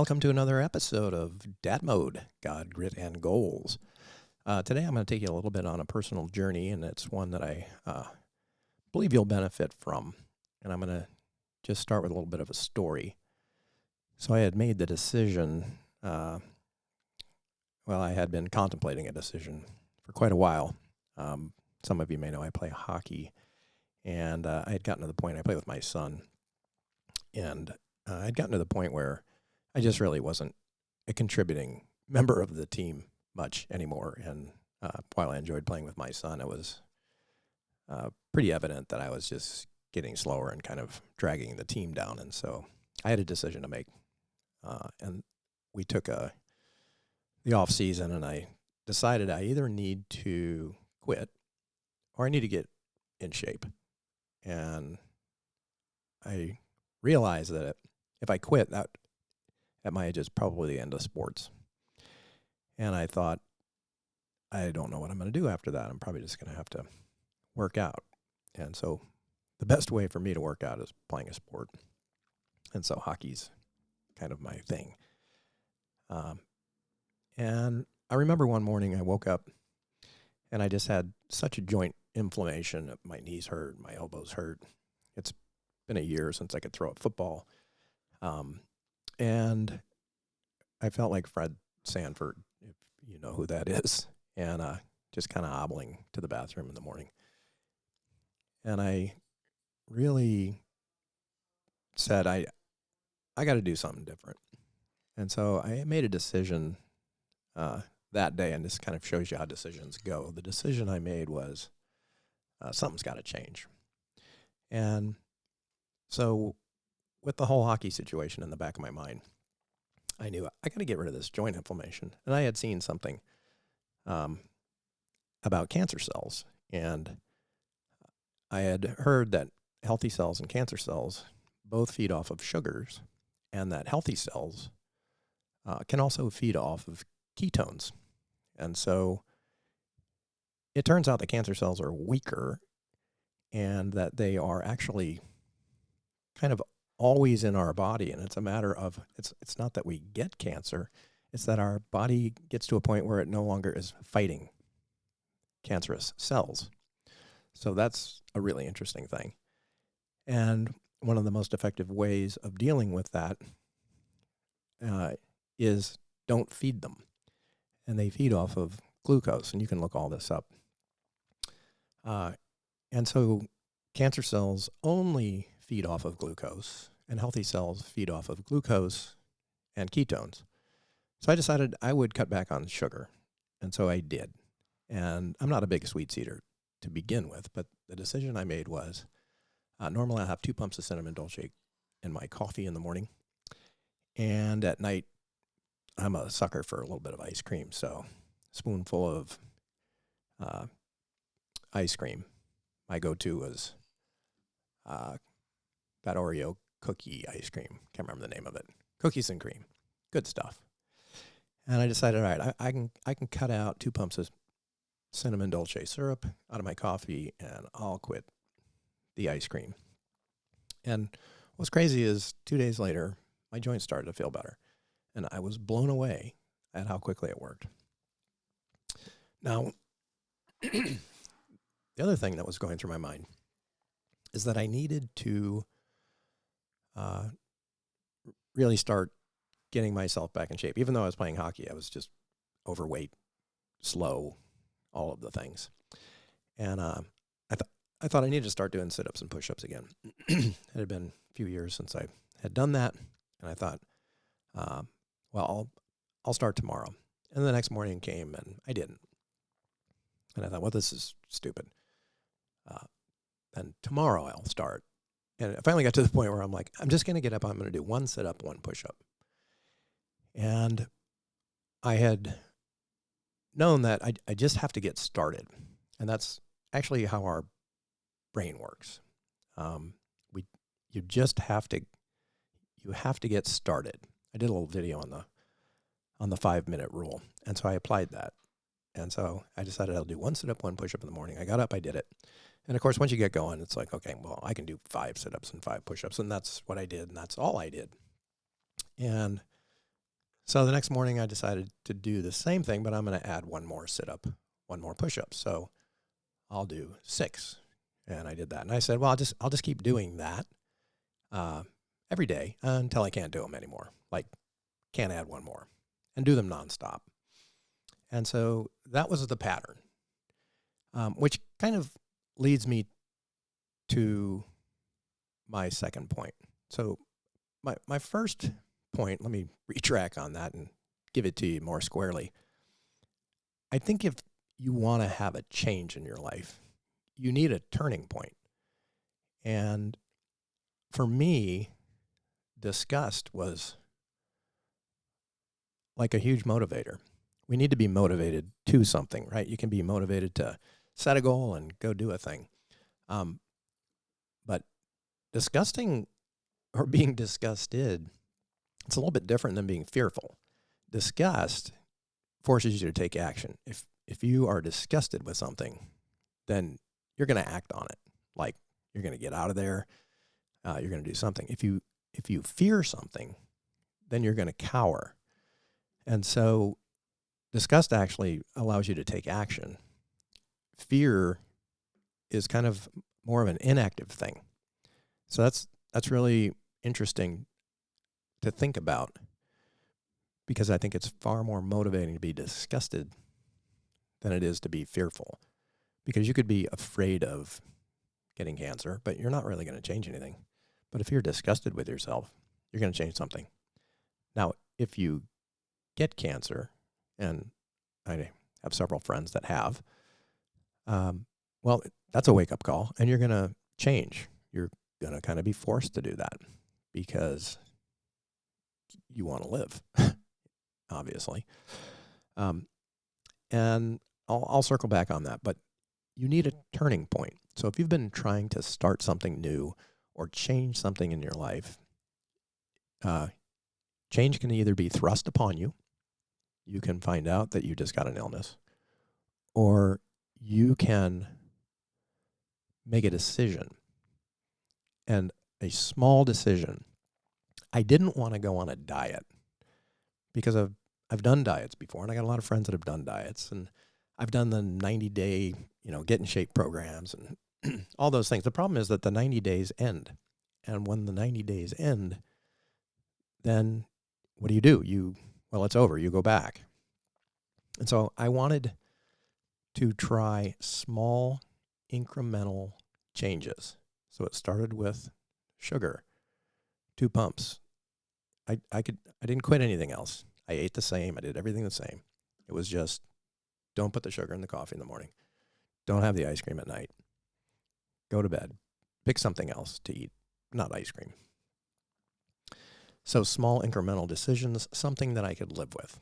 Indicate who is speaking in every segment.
Speaker 1: Welcome to another episode of Dad Mode, God, Grit, and Goals. Today I'm going to take you a little bit on a personal journey, and it's one that I believe you'll benefit from. And I'm going to just start with a little bit of a story. So I had made the decision, I had been contemplating a decision for quite a while. Some of you may know I play hockey, and I had gotten to the point, I play with my son, and I'd gotten to the point where I just really wasn't a contributing member of the team much anymore. And while I enjoyed playing with my son, it was pretty evident that I was just getting slower and kind of dragging the team down. And so I had a decision to make. And we took the off season, and I decided I either need to quit or I need to get in shape. And I realized that if I quit, that at my age is probably the end of sports. And I thought, I don't know what I'm going to do after that. I'm probably just going to have to work out. And so the best way for me to work out is playing a sport. And so hockey's kind of my thing. And I remember one morning I woke up and I just had such a joint inflammation. My knees hurt, my elbows hurt. It's been a year since I could throw a football. And I felt like Fred Sanford, if you know who that is, and just kind of hobbling to the bathroom in the morning. And I really said, I got to do something different. And so I made a decision that day, and this kind of shows you how decisions go. The decision I made was something's got to change. And so with the whole hockey situation in the back of my mind, I knew I got to get rid of this joint inflammation. And I had seen something about cancer cells. And I had heard that healthy cells and cancer cells both feed off of sugars, and that healthy cells can also feed off of ketones. And so it turns out that cancer cells are weaker and that they are actually kind of always in our body. And it's a matter of, it's not that we get cancer, it's that our body gets to a point where it no longer is fighting cancerous cells. So that's a really interesting thing. And one of the most effective ways of dealing with that is don't feed them. And they feed off of glucose, and you can look all this up. And so cancer cells only feed off of glucose, and healthy cells feed off of glucose and ketones. So I decided I would cut back on sugar, and so I did. And I'm not a big sweets eater to begin with, but the decision I made was normally I have 2 pumps of cinnamon dolce in my coffee in the morning, and at night I'm a sucker for a little bit of ice cream, so a spoonful of ice cream. My go-to was that Oreo cookie ice cream. Can't remember the name of it. Cookies and cream. Good stuff. And I decided, all right, I can cut out 2 pumps of cinnamon dolce syrup out of my coffee, and I'll quit the ice cream. And what's crazy is 2 days later, my joints started to feel better. And I was blown away at how quickly it worked. Now, the other thing that was going through my mind is that I needed to really start getting myself back in shape. Even though I was playing hockey, I was just overweight, slow, all of the things. And I thought I needed to start doing sit-ups and push-ups again. It had been a few years since I had done that, and I thought, I'll start tomorrow. And the next morning came, and I didn't. And I thought, this is stupid. And tomorrow I'll start. And I finally got to the point where I'm like, I'm just going to get up. I'm going to do 1 sit-up, 1 push-up. And I had known that I just have to get started. And that's actually how our brain works. You have to get started. I did a little video on the 5-minute rule. And so I applied that. And so I decided I'll do 1 sit-up, 1 push-up in the morning. I got up, I did it. And of course, once you get going, it's like, okay, well, I can do 5 sit-ups and 5 push-ups. And that's what I did. And that's all I did. And So the next morning I decided to do the same thing, but I'm going to add one more sit-up, one more push-up. So I'll do 6. And I did that. And I said, well, I'll just keep doing that every day until I can't do them anymore. Like, can't add one more, and do them nonstop. And so that was the pattern, which kind of leads me to my second point. So my first point, let me retrack on that and give it to you more squarely. I think if you want to have a change in your life, you need a turning point. And for me, disgust was like a huge motivator. We need to be motivated to something, right? You can be motivated to set a goal and go do a thing. But disgusting or being disgusted, it's a little bit different than being fearful. Disgust forces you to take action. If you are disgusted with something, then you're going to act on it. Like, you're going to get out of there. You're going to do something. If you fear something, then you're going to cower. And so disgust actually allows you to take action. Fear is kind of more of an inactive thing. So that's really interesting to think about, because I think it's far more motivating to be disgusted than it is to be fearful. Because you could be afraid of getting cancer, but you're not really going to change anything. But if you're disgusted with yourself, you're going to change something. Now, if you get cancer, and I have several friends that have, well, that's a wake-up call, and you're going to change. You're going to kind of be forced to do that because you want to live, obviously. And I'll circle back on that, but you need a turning point. So if you've been trying to start something new or change something in your life, change can either be thrust upon you. You can find out that you just got an illness, or you can make a decision, and a small decision. I didn't want to go on a diet because I've done diets before, and I got a lot of friends that have done diets, and I've done the 90-day, get in shape programs and all those things. The problem is that the 90 days end, and when the 90 days end, then what do? Well, it's over. You go back. And so I wanted to try small incremental changes. So it started with sugar, 2 pumps. I didn't quit anything else. I ate the same. I did everything the same. It was just, don't put the sugar in the coffee in the morning. Don't have the ice cream at night. Go to bed. Pick something else to eat, not ice cream. So small incremental decisions, something that I could live with.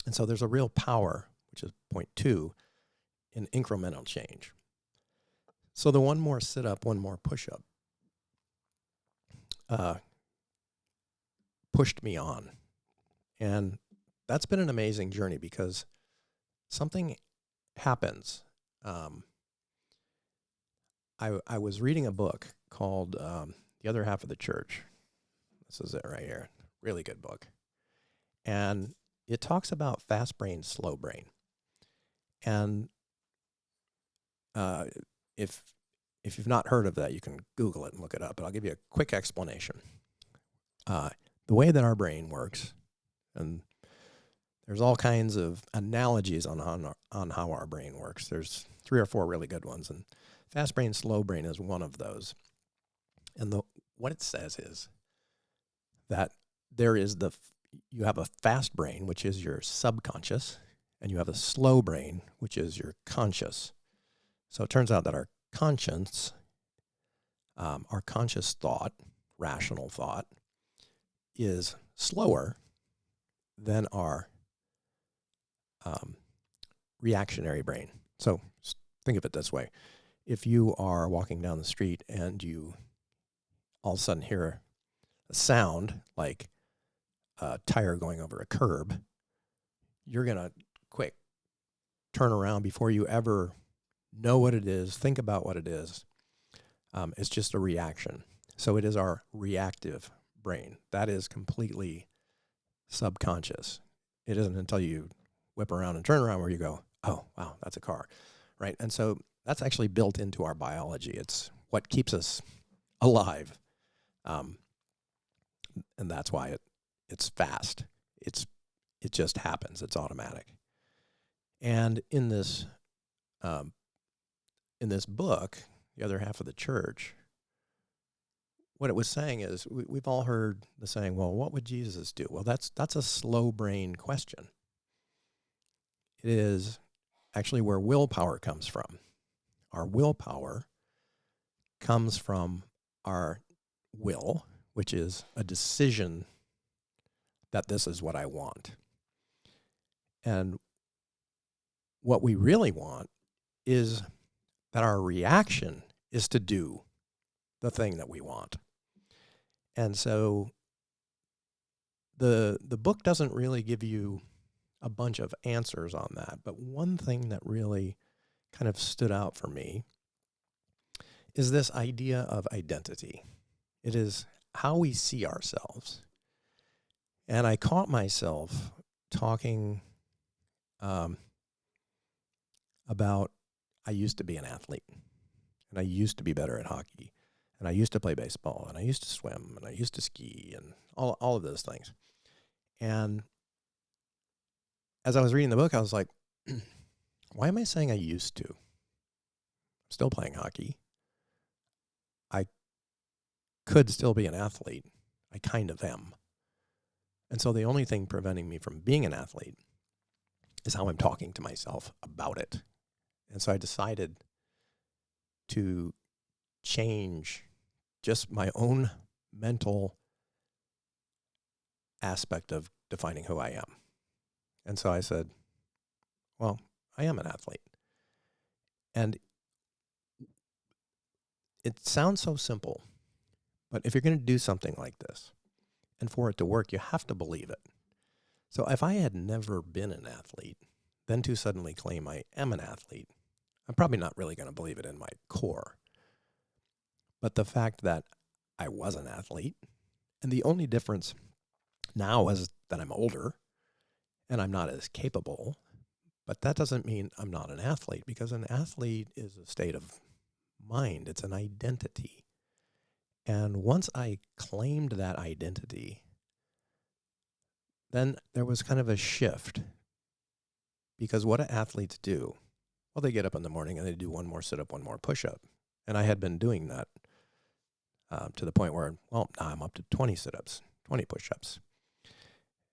Speaker 1: And so there's a real power, which is point 2, in incremental change. So the one more sit-up, one more push-up pushed me on. And that's been an amazing journey because something happens. I was reading a book called The Other Half of the Church. This is it right here. Really good book. And it talks about fast brain, slow brain. And if you've not heard of that, you can Google it and look it up. But I'll give you a quick explanation. The way that our brain works, and there's all kinds of analogies on how our brain works. There's 3 or 4 really good ones, and fast brain, slow brain is one of those. And what it says is that you have a fast brain, which is your subconscious, and you have a slow brain, which is your conscious. So it turns out that our conscious thought, rational thought, is slower than our reactionary brain. So think of it this way. If you are walking down the street and you all of a sudden hear a sound like a tire going over a curb, you're going to quick turn around before you ever know what it is, think about what it is. It's just a reaction. So it is our reactive brain. That is completely subconscious. It isn't until you whip around and turn around where you go, oh, wow, that's a car, right? And so that's actually built into our biology. It's what keeps us alive. And that's why it's fast. It just happens. It's automatic. And in this book, The Other Half of the Church, what it was saying is we've all heard the saying, well, what would Jesus do? Well, that's a slow brain question. It is actually where willpower comes from. Our willpower comes from our will, which is a decision that this is what I want. And what we really want is that our reaction is to do the thing that we want. And so the book doesn't really give you a bunch of answers on that, but one thing that really kind of stood out for me is this idea of identity. It is how we see ourselves. And I caught myself talking about I used to be an athlete, and I used to be better at hockey, and I used to play baseball, and I used to swim, and I used to ski, and all of those things. And as I was reading the book, I was like, why am I saying I used to? I'm still playing hockey. I could still be an athlete. I kind of am. And so the only thing preventing me from being an athlete is how I'm talking to myself about it. And so I decided to change just my own mental aspect of defining who I am. And so I said, well, I am an athlete. And it sounds so simple, but if you're going to do something like this, and for it to work, you have to believe it. So if I had never been an athlete, then to suddenly claim I am an athlete, I'm probably not really going to believe it in my core. But the fact that I was an athlete, and the only difference now is that I'm older and I'm not as capable, but that doesn't mean I'm not an athlete, because an athlete is a state of mind. It's an identity. And once I claimed that identity, then there was kind of a shift, because what do athletes do? Well, they get up in the morning and they do one more sit-up, one more push-up. And I had been doing that to the point where, well, now I'm up to 20 sit-ups, 20 push-ups.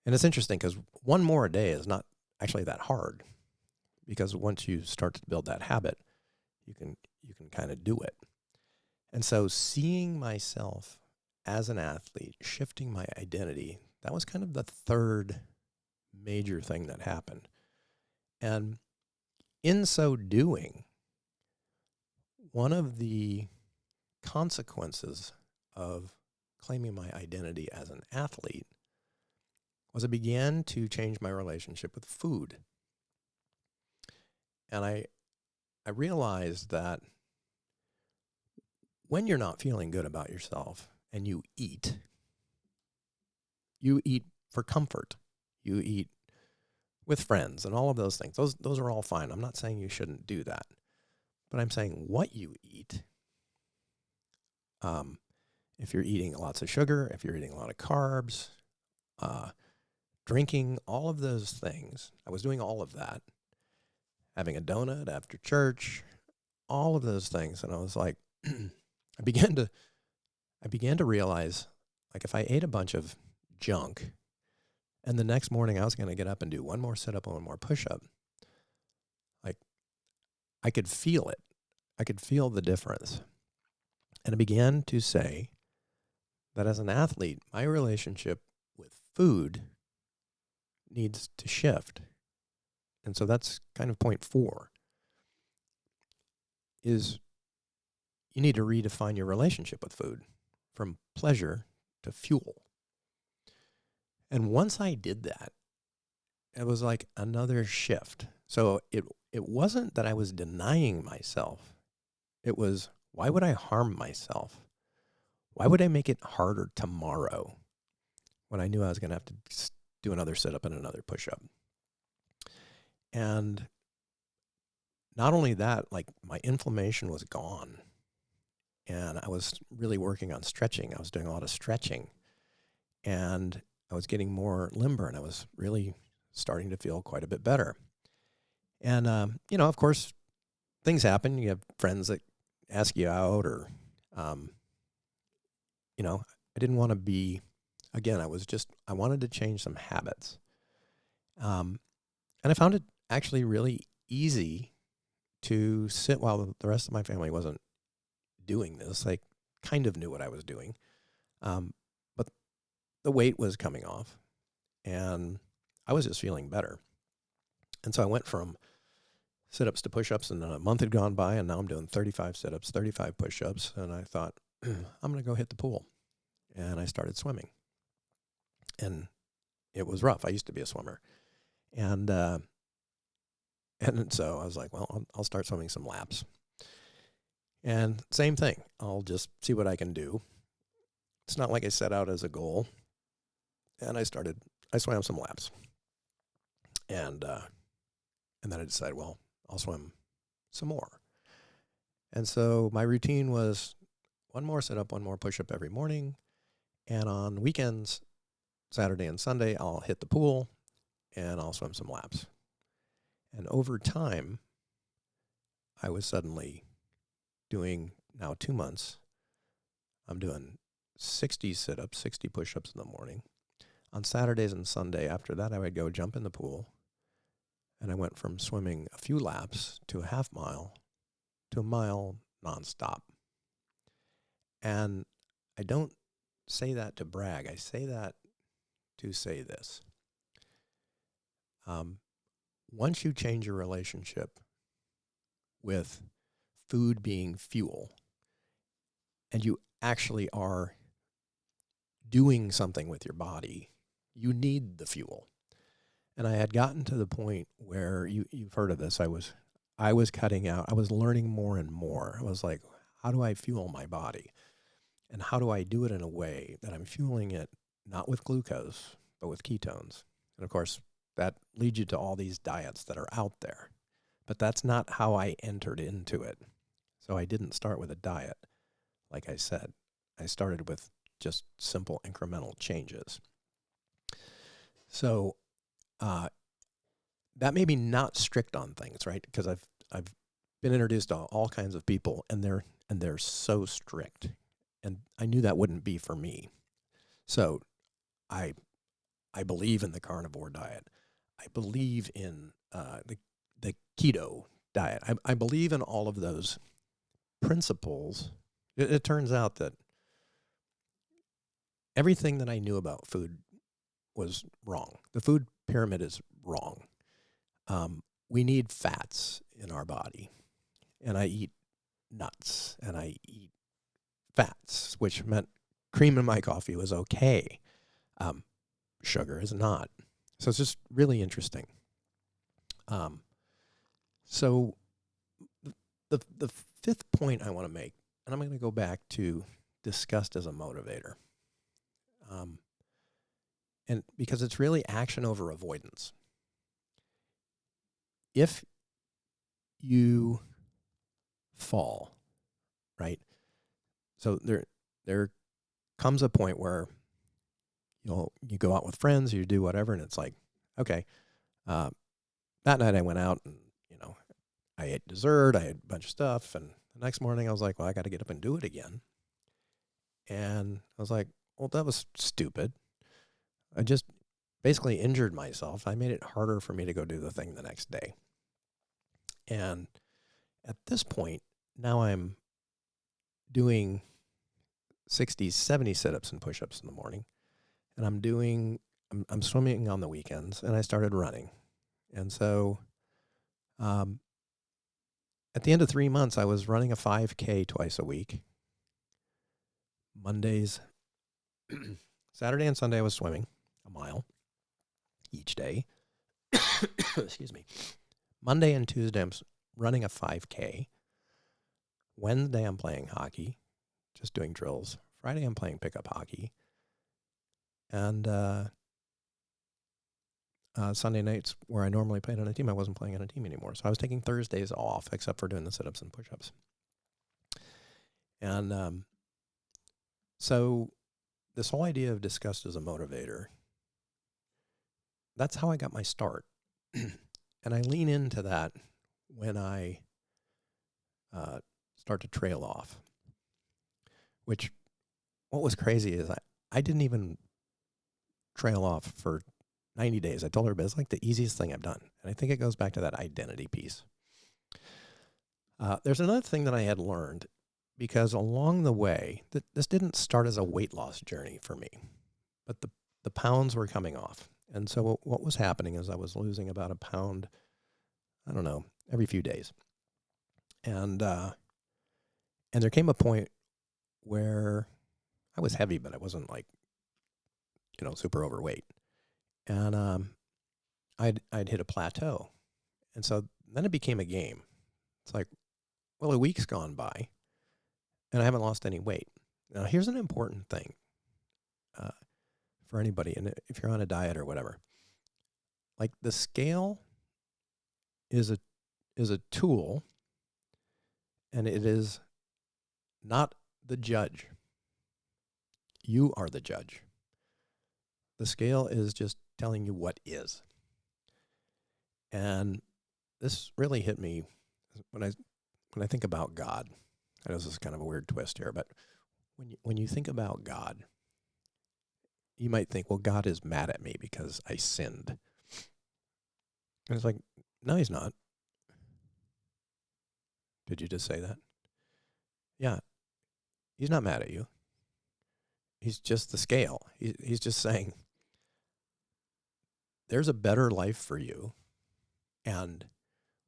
Speaker 1: And it's interesting because one more a day is not actually that hard, because once you start to build that habit, you can kind of do it. And so seeing myself as an athlete, shifting my identity, that was kind of the third major thing that happened. And in so doing, one of the consequences of claiming my identity as an athlete was I began to change my relationship with food. And I realized that when you're not feeling good about yourself and you eat for comfort. You eat with friends and all of those things. Those are all fine. I'm not saying you shouldn't do that. But I'm saying what you eat, if you're eating lots of sugar, if you're eating a lot of carbs, drinking, all of those things. I was doing all of that. Having a donut after church, all of those things. And I was like, I began to realize, like, if I ate a bunch of junk and the next morning I was going to get up and do one more sit-up and one more push-up, like, I could feel it. I could feel the difference. And I began to say that as an athlete, my relationship with food needs to shift. And so that's kind of point 4, is you need to redefine your relationship with food from pleasure to fuel. And once I did that, it was like another shift. So it wasn't that I was denying myself. It was, why would I harm myself? Why would I make it harder tomorrow when I knew I was going to have to do another sit-up and another push-up. And not only that, like my inflammation was gone. And I was really working on stretching. I was doing a lot of stretching. And I was getting more limber, and I was really starting to feel quite a bit better. And, of course, things happen. You have friends that ask you out, or, I didn't want to be, again, I wanted to change some habits. And I found it actually really easy to sit while the rest of my family wasn't doing this. They kind of knew what I was doing. But the weight was coming off, and I was just feeling better. And so I went from sit-ups to push-ups, and then a month had gone by, and now I'm doing 35 sit-ups, 35 push-ups, and I thought, I'm going to go hit the pool. And I started swimming. And it was rough. I used to be a swimmer. And so I was like, well, I'll start swimming some laps. And same thing. I'll just see what I can do. It's not like I set out as a goal. And I swam some laps. And then I decided, well, I'll swim some more. And so my routine was one more sit-up, one more push-up every morning. And on weekends, Saturday and Sunday, I'll hit the pool and I'll swim some laps. And over time, I was suddenly doing, now 2 months, I'm doing 60 sit-ups, 60 push-ups in the morning. On Saturdays and Sunday, after that, I would go jump in the pool. And I went from swimming a few laps to a half mile to a mile nonstop. And I don't say that to brag. I say that to say this. Once you change your relationship with food being fuel, and you actually are doing something with your body, you need the fuel. And I had gotten to the point where you've heard of this. I was cutting out. I was learning more and more. I was like, how do I fuel my body? And how do I do it in a way that I'm fueling it not with glucose, but with ketones? And of course, that leads you to all these diets that are out there. But that's not how I entered into it. So I didn't start with a diet, like I said. I started with just simple incremental changes. So that may be not strict on things, right? Because I've been introduced to all kinds of people, and they're so strict, and I knew that wouldn't be for me. So I believe in the carnivore diet. I believe in the keto diet. I believe in all of those principles. It turns out that everything that I knew about food was wrong. The food pyramid is wrong. We need fats in our body. And I eat nuts and I eat fats, which meant cream in my coffee was okay. Sugar is not. So it's just really interesting. So the fifth point I want to make, and I'm going to go back to disgust as a motivator. And because it's really action over avoidance. If you fall, right? So there comes a point where you go out with friends, you do whatever, and it's like, okay, that night I went out and I ate dessert, I ate a bunch of stuff, and the next morning I was like, well, I got to get up and do it again. And I was like, well, that was stupid. I just basically injured myself. I made it harder for me to go do the thing the next day. And at this point, now I'm doing 60, 70 sit-ups and push-ups in the morning. And I'm swimming on the weekends, and I started running. And so at the end of 3 months, I was running a 5K twice a week. Mondays, Saturday and Sunday, I was swimming a mile each day. Excuse me. Monday and Tuesday, I'm running a 5K. Wednesday, I'm playing hockey, just doing drills. Friday, I'm playing pickup hockey. And Sunday nights where I normally played on a team, I wasn't playing on a team anymore. So I was taking Thursdays off, except for doing the sit-ups and push-ups. And so this whole idea of disgust as a motivator, that's how I got my start. And I lean into that when I start to trail off, which what was crazy is I didn't even trail off for 90 days. I told her, but it's like the easiest thing I've done. And I think it goes back to that identity piece. There's another thing that I had learned, because along the way, this didn't start as a weight loss journey for me, but the pounds were coming off. And so what was happening is I was losing about a pound, I don't know, every few days. And there came a point where I was heavy, but I wasn't like, super overweight. And I'd hit a plateau. And so then it became a game. It's like, well, a week's gone by, and I haven't lost any weight. Now, here's an important thing for anybody, and if you're on a diet or whatever. Like, the scale is a tool, and it is not the judge. You are the judge. The scale is just telling you what is. And this really hit me when I think about God. I know this is kind of a weird twist here, but when you think about God, you might think, well, God is mad at me because I sinned. And it's like, no, he's not. Did you just say that? Yeah. He's not mad at you. He's just the scale. He's just saying, there's a better life for you. And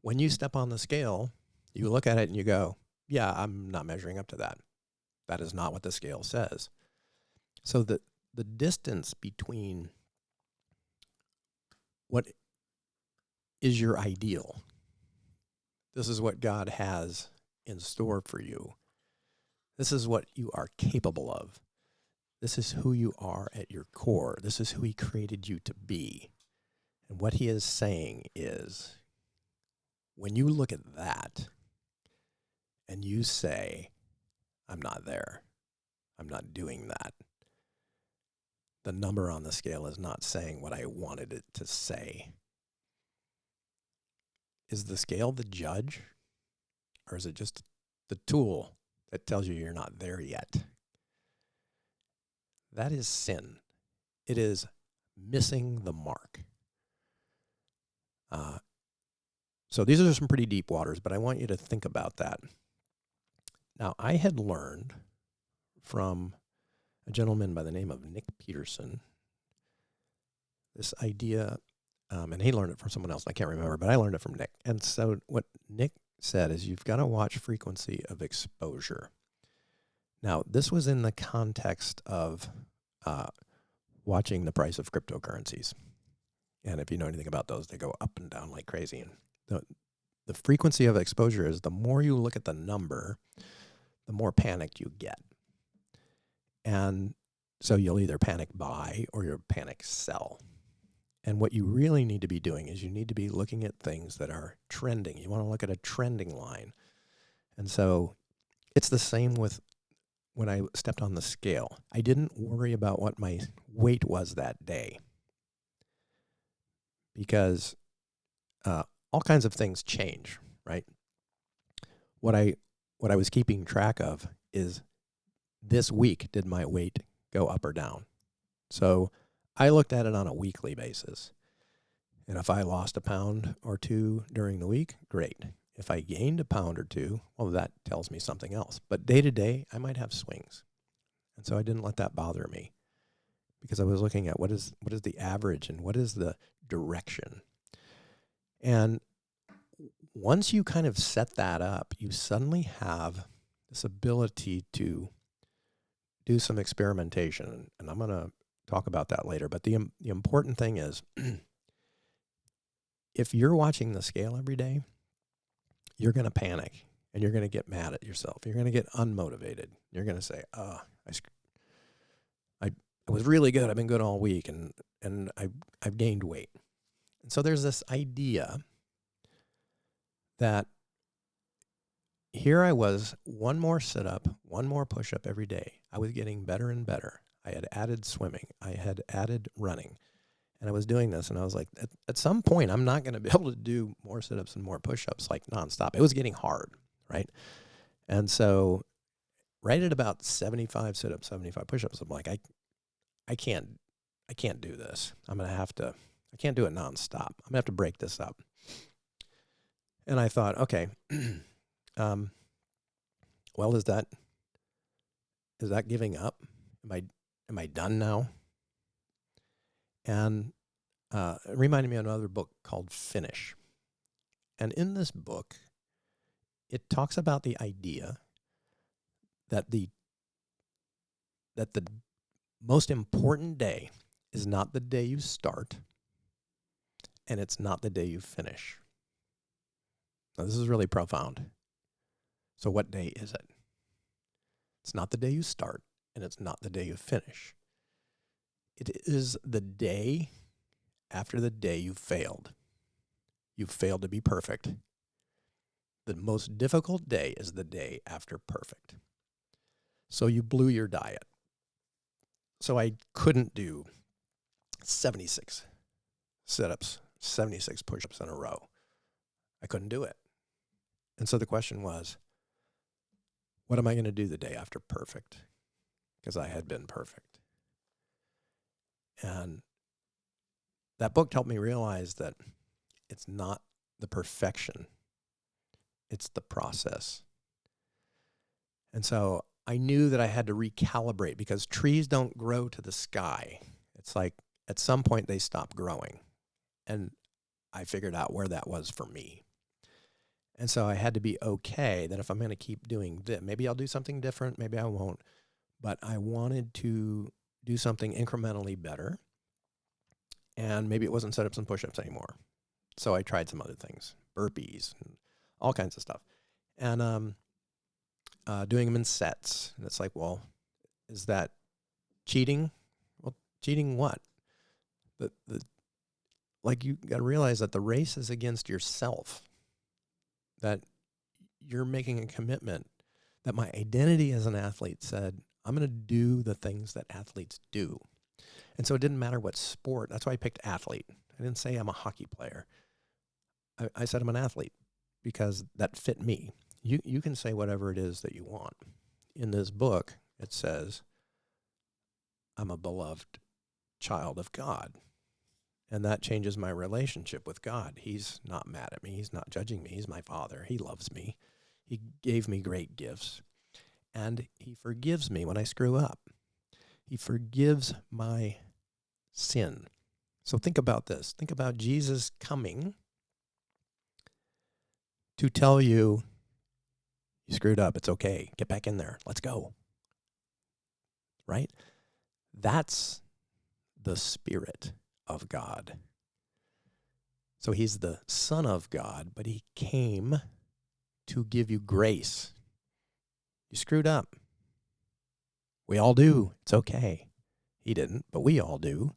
Speaker 1: when you step on the scale, you look at it and you go, yeah, I'm not measuring up to that. That is not what the scale says. So the distance between what is your ideal, this is what God has in store for you. This is what you are capable of. This is who you are at your core. This is who he created you to be. And what he is saying is, when you look at that and you say, I'm not there, I'm not doing that, the number on the scale is not saying what I wanted it to say. Is the scale the judge, or is it just the tool that tells you you're not there yet? That is sin. It is missing the mark. So these are some pretty deep waters, but I want you to think about that. Now, I had learned from a gentleman by the name of Nick Peterson this idea, and he learned it from someone else. I can't remember, but I learned it from Nick. And so what Nick said is, you've got to watch frequency of exposure. Now, this was in the context of watching the price of cryptocurrencies. And if you know anything about those, they go up and down like crazy. And the frequency of exposure is, the more you look at the number, the more panicked you get. And so you'll either panic buy or you'll panic sell. And what you really need to be doing is you need to be looking at things that are trending. You want to look at a trending line. And so it's the same with when I stepped on the scale. I didn't worry about what my weight was that day, because all kinds of things change, right? What I was keeping track of is, this week, did my weight go up or down? So I looked at it on a weekly basis. And if I lost a pound or two during the week, great. If I gained a pound or two, well, that tells me something else. But day to day, I might have swings. And so I didn't let that bother me, because I was looking at what is the average and what is the direction. And once you kind of set that up, you suddenly have this ability to do some experimentation. And I'm going to talk about that later. But the important thing is, if you're watching the scale every day, you're going to panic and you're going to get mad at yourself. You're going to get unmotivated. You're going to say, I was really good. I've been good all week, and I've gained weight. And so there's this idea that here I was, one more sit-up, one more push-up every day. I was getting better and better. I had added swimming. I had added running. And I was doing this, and I was like, at some point, I'm not going to be able to do more sit-ups and more push-ups like nonstop. It was getting hard, right? And so right at about 75 sit-ups, 75 push-ups, I'm like, I can't do this. I can't do it nonstop. I'm going to have to break this up. And I thought, okay, well, is that giving up? Am I done now? And it reminded me of another book called Finish. And in this book, it talks about the idea that the most important day is not the day you start, and it's not the day you finish. Now, this is really profound. So what day is it? It's not the day you start, and it's not the day you finish. It is the day after the day you failed. You failed to be perfect. The most difficult day is the day after perfect. So you blew your diet. So I couldn't do 76 sit-ups, 76 push-ups in a row. I couldn't do it. And so the question was, what am I going to do the day after perfect? Because I had been perfect. And that book helped me realize that it's not the perfection, it's the process. And so I knew that I had to recalibrate, because trees don't grow to the sky. It's like at some point they stop growing. And I figured out where that was for me. And so I had to be okay that if I'm going to keep doing this, maybe I'll do something different, maybe I won't. But I wanted to do something incrementally better. And maybe it wasn't sit-ups and push-ups anymore. So I tried some other things, burpees, and all kinds of stuff. And doing them in sets. And it's like, well, is that cheating? Well, cheating what? Like, you got to realize that the race is against yourself. That you're making a commitment, that my identity as an athlete said, I'm going to do the things that athletes do. And so it didn't matter what sport. That's why I picked athlete. I didn't say I'm a hockey player. I said I'm an athlete because that fit me. You can say whatever it is that you want. In this book, it says, I'm a beloved child of God. And that changes my relationship with God. He's not mad at me. He's not judging me. He's my Father. He loves me. He gave me great gifts. And he forgives me when I screw up. He forgives my sin. So think about this. Think about Jesus coming to tell you, you screwed up. It's okay. Get back in there. Let's go. Right? That's the Spirit of God. So he's the Son of God, but he came to give you grace. You screwed up. We all do. It's okay. He didn't, but we all do.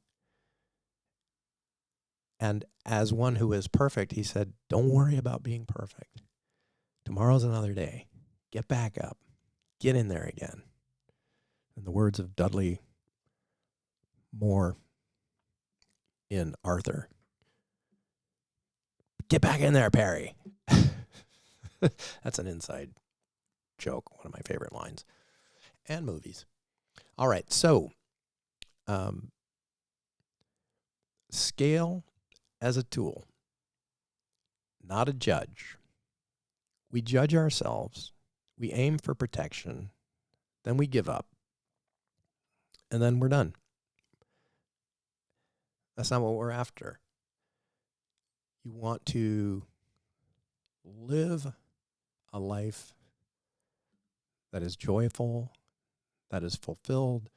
Speaker 1: And as one who is perfect, he said, don't worry about being perfect. Tomorrow's another day. Get back up. Get in there again. In the words of Dudley Moore in Arthur, get back in there, Perry. That's an inside joke, one of my favorite lines. And movies. All right, so scale as a tool, not a judge. We judge ourselves, we aim for protection, then we give up, and then we're done. That's not what we're after. You want to live a life that is joyful, that is fulfilled.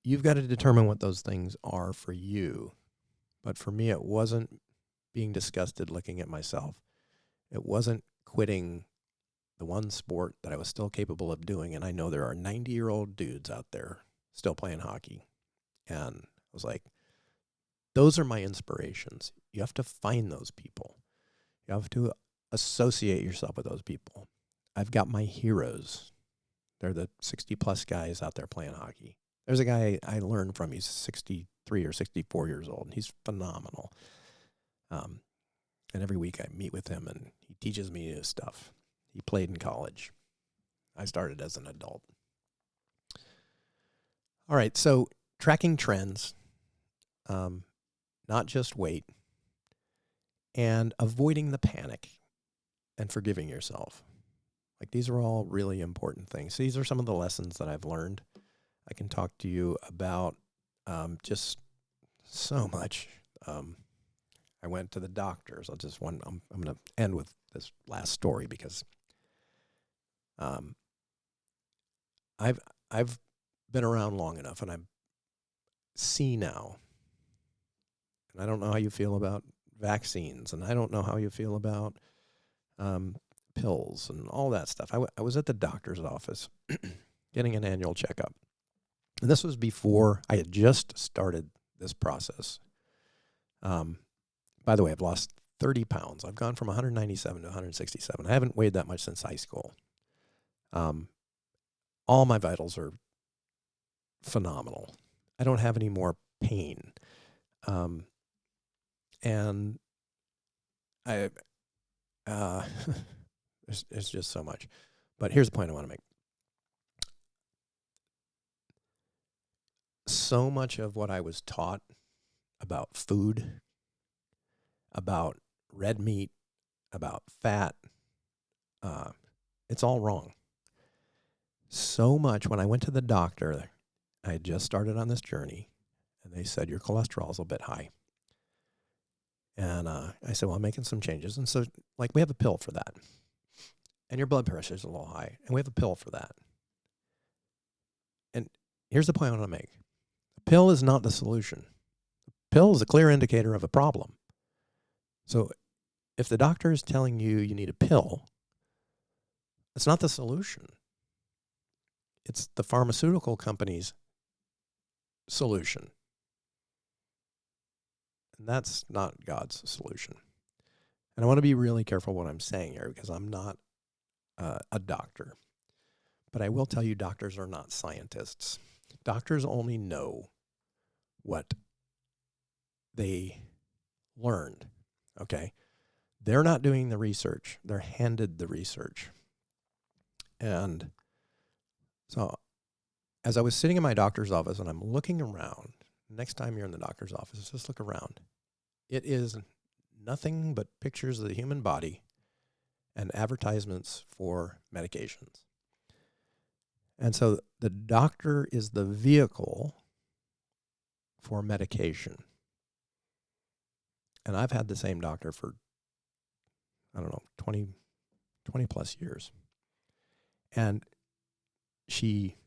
Speaker 1: You've got to determine what those things are for you. But for me, it wasn't being disgusted looking at myself. It wasn't quitting the one sport that I was still capable of doing. And I know there are 90-year-old dudes out there still playing hockey. And I was like, those are my inspirations. You have to find those people. You have to associate yourself with those people. I've got my heroes. They're the 60-plus guys out there playing hockey. There's a guy I learned from. He's 63 or 64 years old. He's phenomenal. And every week I meet with him, and he teaches me new stuff. He played in college. I started as an adult. All right, so tracking trends, not just weight, and avoiding the panic and forgiving yourself. Like, these are all really important things. These are some of the lessons that I've learned. I can talk to you about just so much. I went to the doctors. I'm going to end with this last story because I've been around long enough, and I see now. And I don't know how you feel about vaccines, and I don't know how you feel about pills and all that stuff. I was at the doctor's office getting an annual checkup. And this was before I had just started this process. By the way, I've lost 30 pounds. I've gone from 197 to 167. I haven't weighed that much since high school. All my vitals are phenomenal. I don't have any more pain. And I, it's just so much. But here's the point I want to make. So much of what I was taught about food, about red meat, about fat, it's all wrong. So much, when I went to the doctor, I had just started on this journey, and they said, your cholesterol's a bit high. And I said, well, I'm making some changes. And so, like, we have a pill for that. And your blood pressure's a little high, and we have a pill for that. And here's the point I want to make. The pill is not the solution. The pill is a clear indicator of a problem. So if the doctor is telling you you need a pill, it's not the solution. It's the pharmaceutical company's solution. And that's not God's solution. And I want to be really careful what I'm saying here, because I'm not a doctor. But I will tell you, doctors are not scientists. Doctors only know what they learned, okay? They're not doing the research. They're handed the research. And so as I was sitting in my doctor's office and I'm looking around, next time you're in the doctor's office, just look around. It is nothing but pictures of the human body and advertisements for medications. And so the doctor is the vehicle for medication. And I've had the same doctor for, 20 plus years. And she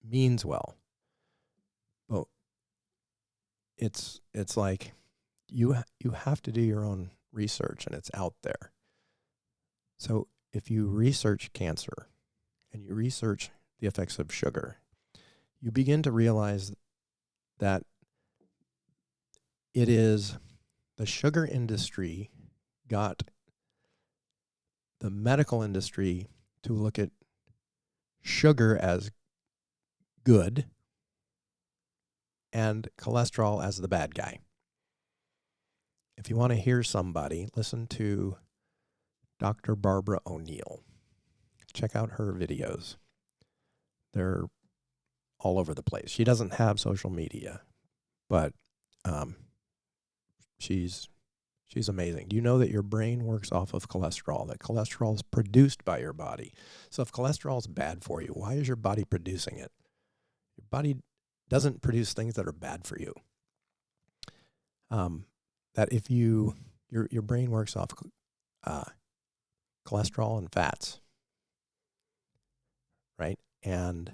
Speaker 1: means well. But it's like you have to do your own research, and it's out there. So if you research cancer and you research the effects of sugar, you begin to realize that it is the sugar industry got the medical industry to look at sugar as good and cholesterol as the bad guy. If you want to hear somebody, listen to Dr. Barbara O'Neill. Check out her videos. They're all over the place. She doesn't have social media, but she's amazing. Do you know that your brain works off of cholesterol, that cholesterol is produced by your body? So if cholesterol is bad for you, why is your body producing it? Your body doesn't produce things that are bad for you. That if your brain works off cholesterol and fats, right? And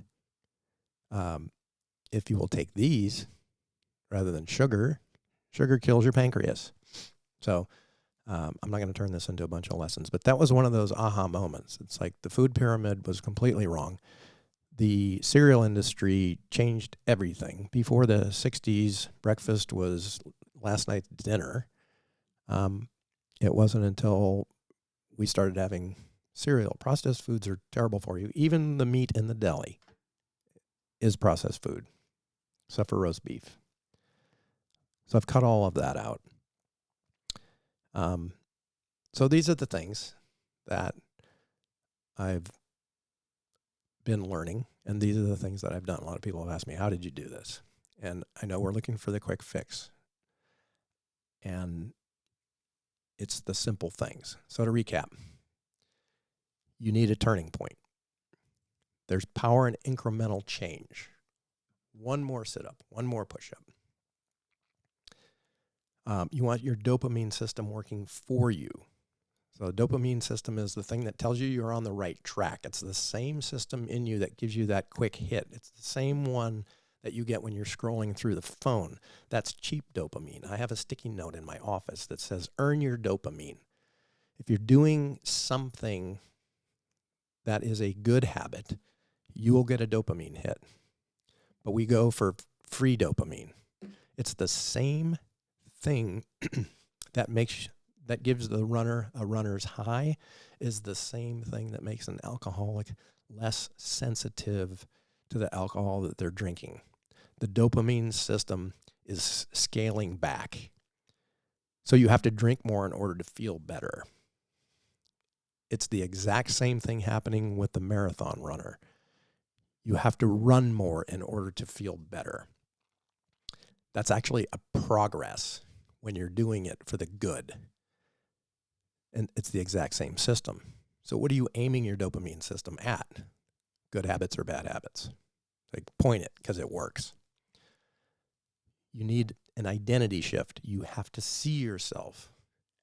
Speaker 1: if you will take these rather than sugar kills your pancreas. So I'm not going to turn this into a bunch of lessons, but that was one of those aha moments. It's like the food pyramid was completely wrong. the cereal industry changed everything. Before the 60s, breakfast was last night's dinner. It wasn't until we started having cereal. Processed foods are terrible for you. Even the meat in the deli is processed food, except for roast beef. So I've cut all of that out. So these are the things that I've been learning, and these are the things that I've done. A lot of people have asked me, how did you do this? And I know we're looking for the quick fix. And it's the simple things. So to recap, you need a turning point. There's power in incremental change. One more sit-up, one more push-up. You want your dopamine system working for you. So the dopamine system is the thing that tells you you're on the right track. It's the same system in you that gives you that quick hit. It's the same one that you get when you're scrolling through the phone. That's cheap dopamine. I have a sticky note in my office that says, earn your dopamine. If you're doing something that is a good habit, you will get a dopamine hit. But we go for free dopamine. It's the same thing that gives the runner a runner's high is the same thing that makes an alcoholic less sensitive to the alcohol that they're drinking. The dopamine system is scaling back. So you have to drink more in order to feel better. It's the exact same thing happening with the marathon runner. You have to run more in order to feel better. That's actually a progress when you're doing it for the good. And it's the exact same system. So what are you aiming your dopamine system at? Good habits or bad habits? Like, point it because it works. You need an identity shift. You have to see yourself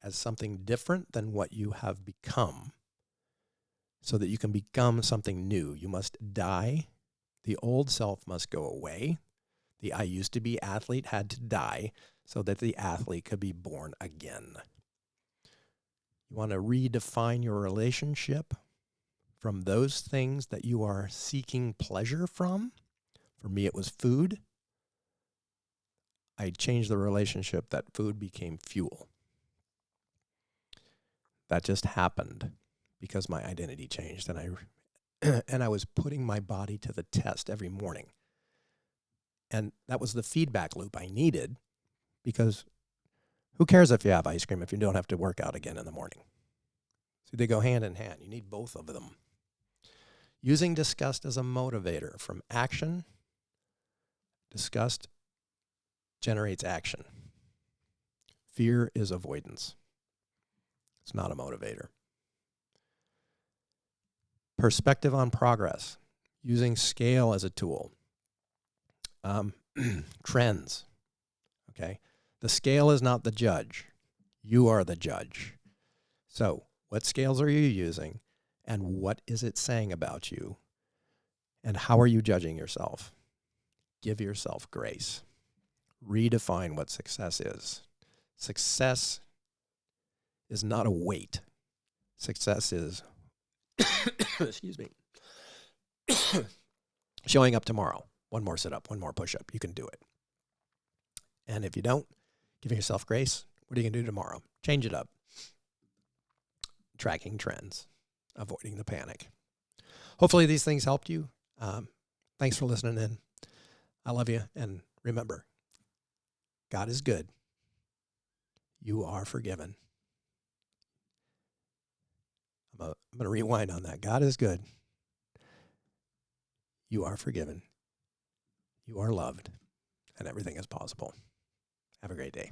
Speaker 1: as something different than what you have become so that you can become something new. You must die. The old self must go away. The I used to be athlete had to die so that the athlete could be born again. You want to redefine your relationship from those things that you are seeking pleasure from. For me, it was food. I changed the relationship that food became fuel. That just happened because my identity changed, and I was putting my body to the test every morning. And that was the feedback loop I needed, because who cares if you have ice cream if you don't have to work out again in the morning? So they go hand in hand. You need both of them. Using disgust as a motivator from action. Disgust generates action. Fear is avoidance. It's not a motivator. Perspective on progress. Using scale as a tool. Trends. Okay. The scale is not the judge. You are the judge. So what scales are you using, and what is it saying about you, and how are you judging yourself? Give yourself grace. Redefine what success is. Success is not a weight. Success is, excuse me, showing up tomorrow. One more sit-up, one more push-up. You can do it. And if you don't, giving yourself grace, what are you going to do tomorrow? Change it up. Tracking trends, avoiding the panic. Hopefully these things helped you. Thanks for listening in. I love you. And remember, God is good. You are forgiven. I'm going to rewind on that. God is good. You are forgiven. You are loved. And everything is possible. Have a great day.